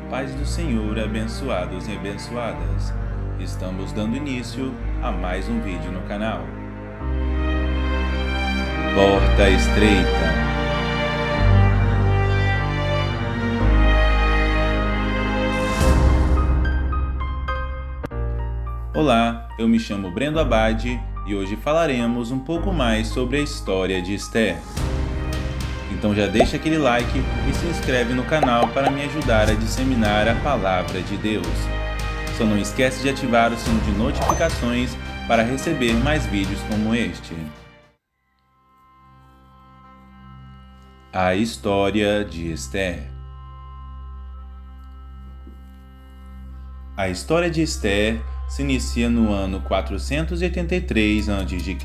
paz do Senhor, abençoados e abençoadas. Estamos dando início a mais um vídeo no canal. Porta estreita. Olá, eu me chamo Brendo Abade e hoje falaremos um pouco mais sobre a história de Esther. Então já deixa aquele like e se inscreve no canal para me ajudar a disseminar a palavra de Deus. Só não esquece de ativar o sino de notificações para receber mais vídeos como este. A história de Esther. A história de Esther se inicia no ano 483 a.C.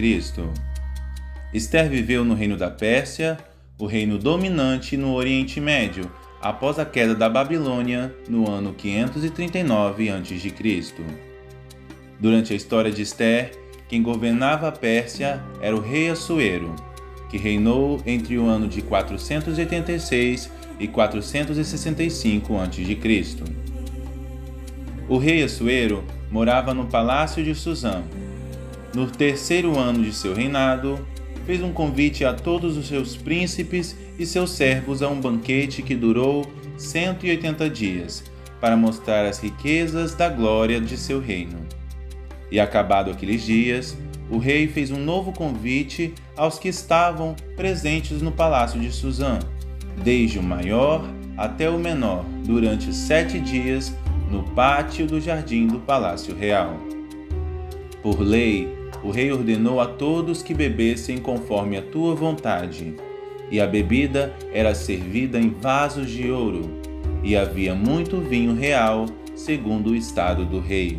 Esther viveu no reino da Pérsia, o reino dominante no Oriente Médio, após a queda da Babilônia no ano 539 a.C. Durante a história de Esther, quem governava a Pérsia era o rei Assuero, que reinou entre o ano de 486 e 465 a.C. O rei Assuero morava no palácio de Suzã. No terceiro ano de seu reinado, fez um convite a todos os seus príncipes e seus servos a um banquete que durou 180 dias, para mostrar as riquezas da glória de seu reino. E acabado aqueles dias, o rei fez um novo convite aos que estavam presentes no palácio de Suzã, desde o maior até o menor, durante 7 dias, no pátio do jardim do Palácio Real. Por lei, o rei ordenou a todos que bebessem conforme a tua vontade, e a bebida era servida em vasos de ouro, e havia muito vinho real, segundo o estado do rei.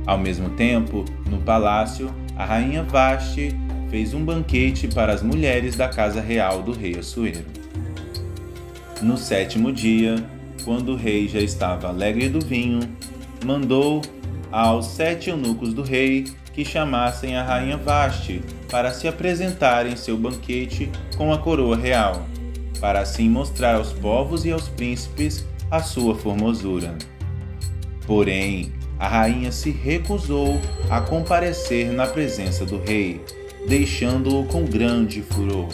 Ao mesmo tempo, no palácio, a rainha Vaste fez um banquete para as mulheres da casa real do rei Assuero. No 7º dia, quando o rei já estava alegre do vinho, mandou aos 7 eunucos do rei que chamassem a rainha Vaste para se apresentar em seu banquete com a coroa real, para assim mostrar aos povos e aos príncipes a sua formosura. Porém, a rainha se recusou a comparecer na presença do rei, deixando-o com grande furor.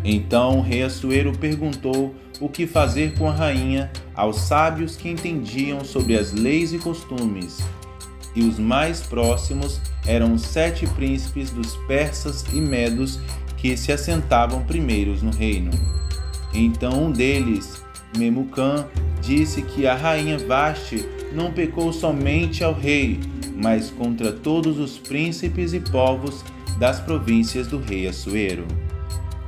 Então o rei Assuero perguntou o que fazer com a rainha aos sábios que entendiam sobre as leis e costumes, e os mais próximos eram os 7 príncipes dos persas e medos que se assentavam primeiros no reino. Então um deles, Memucã, disse que a rainha Vaste não pecou somente ao rei, mas contra todos os príncipes e povos das províncias do rei Assuero.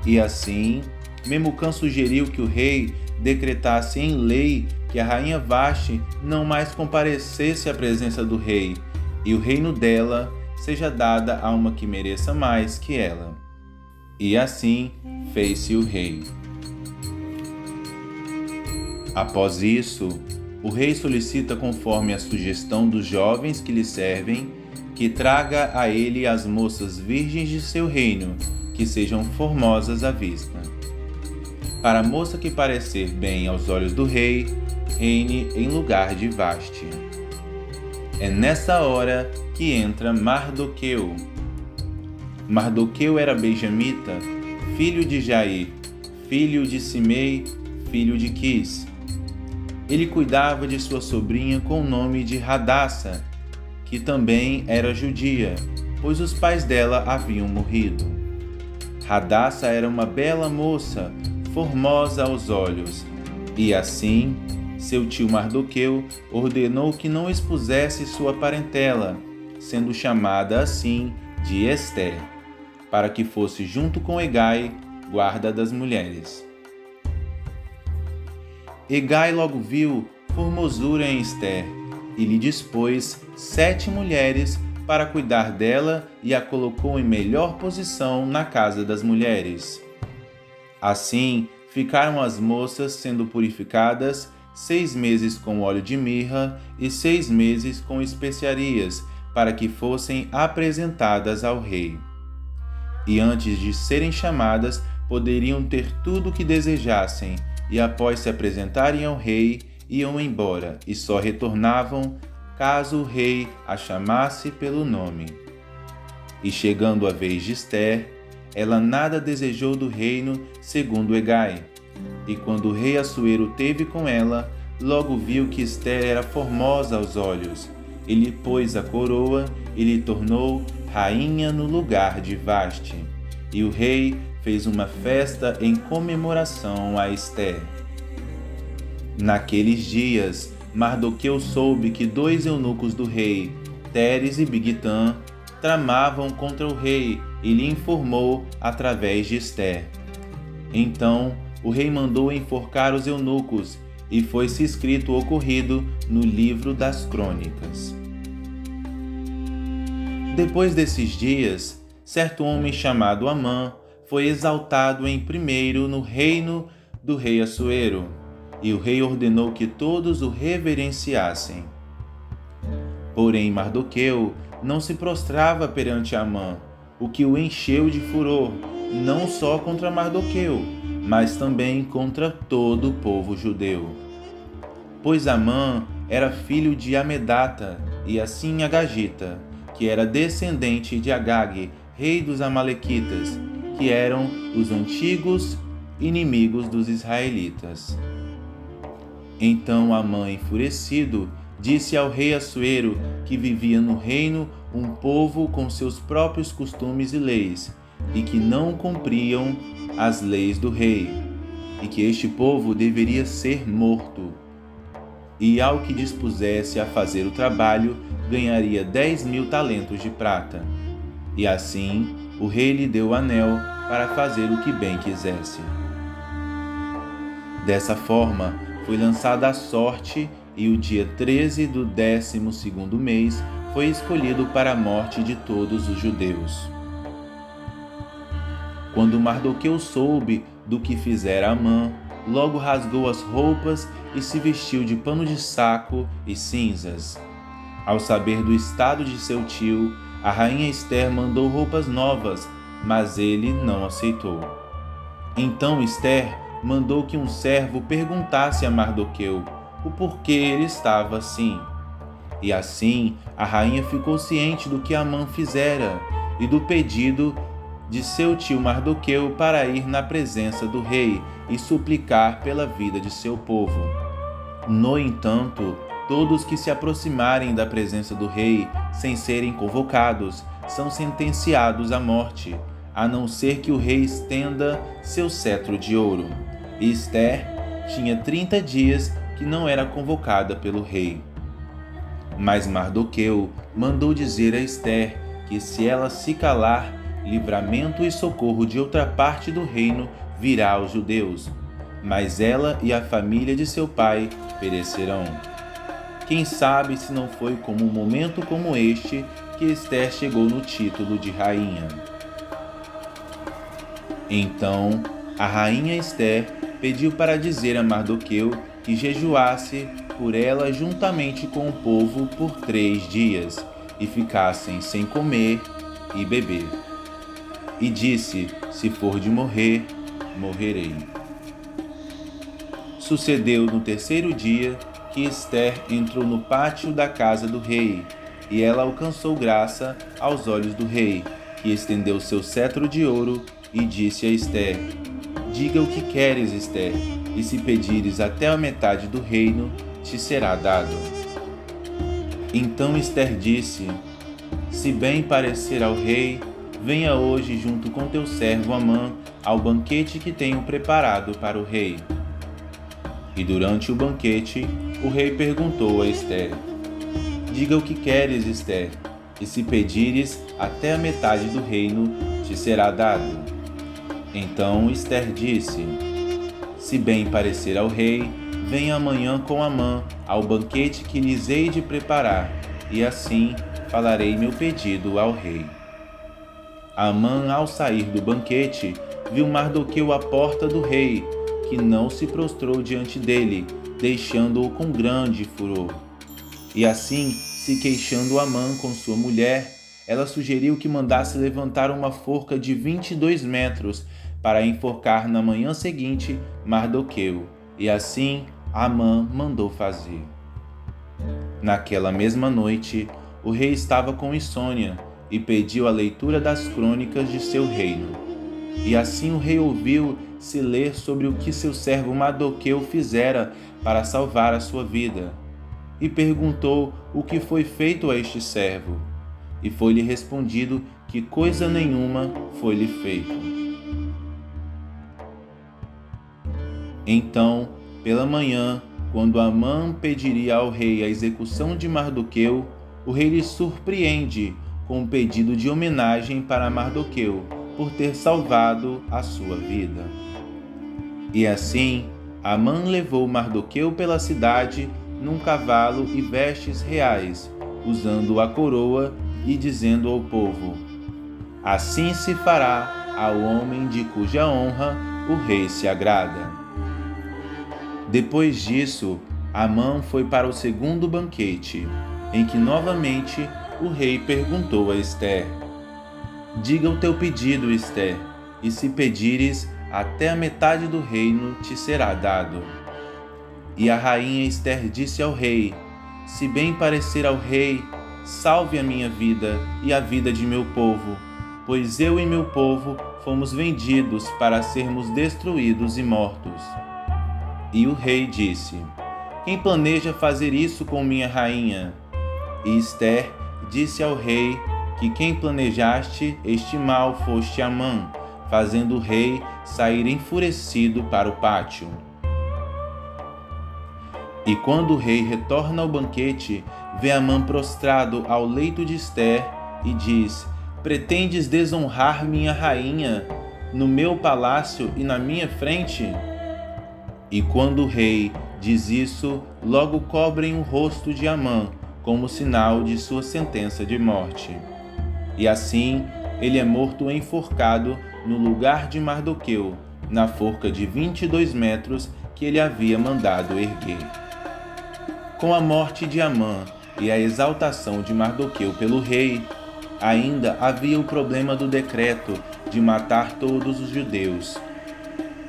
E assim, Memucã sugeriu que o rei decretasse em lei que a rainha Vaste não mais comparecesse à presença do rei, e o reino dela seja dada a uma que mereça mais que ela. E assim fez-se o rei. Após isso, o rei solicita, conforme a sugestão dos jovens que lhe servem, que traga a ele as moças virgens de seu reino, que sejam formosas à vista. Para a moça que parecer bem aos olhos do rei, reine em lugar de Vaste. É nessa hora que entra Mardoqueu. Mardoqueu era benjamita, filho de Jair, filho de Simei, filho de Quis. Ele cuidava de sua sobrinha com o nome de Hadassa, que também era judia, pois os pais dela haviam morrido. Hadassa era uma bela moça, formosa aos olhos, e assim, seu tio Mardoqueu ordenou que não expusesse sua parentela, sendo chamada assim de Esther, para que fosse junto com Hegai, guarda das mulheres. Hegai logo viu formosura em Esther, e lhe dispôs 7 mulheres para cuidar dela e a colocou em melhor posição na casa das mulheres. Assim, ficaram as moças sendo purificadas 6 meses com óleo de mirra e 6 meses com especiarias, para que fossem apresentadas ao rei. E antes de serem chamadas, poderiam ter tudo o que desejassem, e após se apresentarem ao rei, iam embora e só retornavam caso o rei a chamasse pelo nome. E chegando a vez de Ester, ela nada desejou do reino segundo Hegai. E quando o rei Assuero teve com ela, logo viu que Ester era formosa aos olhos. Ele pôs a coroa e lhe tornou rainha no lugar de Vaste. E o rei fez uma festa em comemoração a Ester. Naqueles dias, Mardoqueu soube que 2 eunucos do rei, Teres e Bigtã, tramavam contra o rei e lhe informou através de Ester. Então, o rei mandou enforcar os eunucos e foi-se escrito o ocorrido no livro das crônicas. Depois desses dias, certo homem chamado Amã foi exaltado em primeiro no reino do rei Assuero, e o rei ordenou que todos o reverenciassem. Porém, Mardoqueu não se prostrava perante Amã, o que o encheu de furor, não só contra Mardoqueu, mas também contra todo o povo judeu. Pois Amã era filho de Amedata e assim Agagita, que era descendente de Agag, rei dos Amalequitas, que eram os antigos inimigos dos israelitas. Então Amã, enfurecido, disse ao rei Assuero que vivia no reino um povo com seus próprios costumes e leis, e que não cumpriam as leis do rei, e que este povo deveria ser morto. E ao que dispusesse a fazer o trabalho, ganharia 10.000 talentos de prata. E assim o rei lhe deu o anel para fazer o que bem quisesse. Dessa forma, foi lançada a sorte e o dia 13 do 12º mês foi escolhido para a morte de todos os judeus. Quando Mardoqueu soube do que fizera Amã, logo rasgou as roupas e se vestiu de pano de saco e cinzas. Ao saber do estado de seu tio, a rainha Ester mandou roupas novas, mas ele não aceitou. Então Ester mandou que um servo perguntasse a Mardoqueu o porquê ele estava assim. E assim a rainha ficou ciente do que Amã fizera e do pedido de seu tio Mardoqueu para ir na presença do rei e suplicar pela vida de seu povo. No entanto, todos que se aproximarem da presença do rei sem serem convocados são sentenciados à morte, a não ser que o rei estenda seu cetro de ouro. E Ester tinha 30 dias que não era convocada pelo rei. Mas Mardoqueu mandou dizer a Ester que se ela se calar, livramento e socorro de outra parte do reino virá aos judeus, mas ela e a família de seu pai perecerão. Quem sabe se não foi como um momento como este que Ester chegou no título de rainha. Então, a rainha Ester pediu para dizer a Mardoqueu que jejuasse por ela juntamente com o povo por 3 dias e ficassem sem comer e beber. E disse: se for de morrer, morrerei. Sucedeu no 3º dia que Ester entrou no pátio da casa do rei, e ela alcançou graça aos olhos do rei, que estendeu seu cetro de ouro e disse a Ester: diga o que queres, Ester, e se pedires até a metade do reino, te será dado. Então Ester disse: se bem parecer ao rei, venha hoje junto com teu servo Amã ao banquete que tenho preparado para o rei. E durante o banquete, o rei perguntou a Ester: diga o que queres, Ester, e se pedires até a metade do reino, te será dado. Então Ester disse: se bem parecer ao rei, venha amanhã com Amã ao banquete que lhes hei de preparar, e assim falarei meu pedido ao rei. Amã, ao sair do banquete, viu Mardoqueu à porta do rei, que não se prostrou diante dele, deixando-o com grande furor. E assim, se queixando Amã com sua mulher, ela sugeriu que mandasse levantar uma forca de 22 metros para enforcar na manhã seguinte Mardoqueu, e assim Amã mandou fazer. Naquela mesma noite, o rei estava com insônia e pediu a leitura das crônicas de seu reino. E assim o rei ouviu-se ler sobre o que seu servo Mardoqueu fizera para salvar a sua vida. E perguntou o que foi feito a este servo. E foi-lhe respondido que coisa nenhuma foi-lhe feito. Então, pela manhã, quando Amã pediria ao rei a execução de Mardoqueu, o rei lhe surpreende com um pedido de homenagem para Mardoqueu por ter salvado a sua vida. E assim, Amã levou Mardoqueu pela cidade num cavalo e vestes reais, usando a coroa e dizendo ao povo: assim se fará ao homem de cuja honra o rei se agrada. Depois disso, Amã foi para o segundo banquete, em que novamente o rei perguntou a Ester: diga o teu pedido, Ester, e se pedires, até a metade do reino te será dado. E a rainha Ester disse ao rei: se bem parecer ao rei, salve a minha vida e a vida de meu povo, pois eu e meu povo fomos vendidos para sermos destruídos e mortos. E o rei disse: quem planeja fazer isso com minha rainha? E Ester disse ao rei que quem planejaste este mal foste Amã, fazendo o rei sair enfurecido para o pátio. E quando o rei retorna ao banquete, vê Amã prostrado ao leito de Ester e diz: pretendes desonrar minha rainha no meu palácio e na minha frente? E quando o rei diz isso, logo cobrem o rosto de Amã, como sinal de sua sentença de morte. E assim, ele é morto enforcado no lugar de Mardoqueu, na forca de 22 metros que ele havia mandado erguer. Com a morte de Amã e a exaltação de Mardoqueu pelo rei, ainda havia o problema do decreto de matar todos os judeus.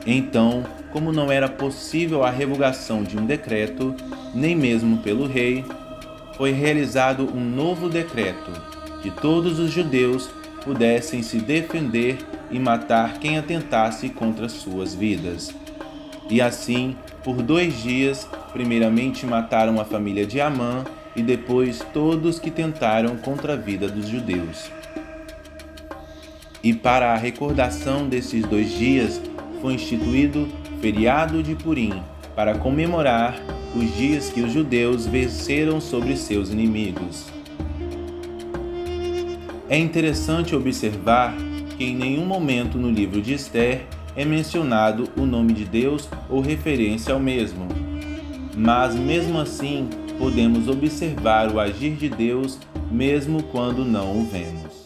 Então, como não era possível a revogação de um decreto, nem mesmo pelo rei, foi realizado um novo decreto, que todos os judeus pudessem se defender e matar quem atentasse contra suas vidas. E assim, por 2 dias, primeiramente mataram a família de Amã e depois todos que tentaram contra a vida dos judeus. E para a recordação desses 2 dias, foi instituído feriado de Purim, para comemorar os dias que os judeus venceram sobre seus inimigos. É interessante observar que em nenhum momento no livro de Ester é mencionado o nome de Deus ou referência ao mesmo. Mas mesmo assim, podemos observar o agir de Deus mesmo quando não o vemos.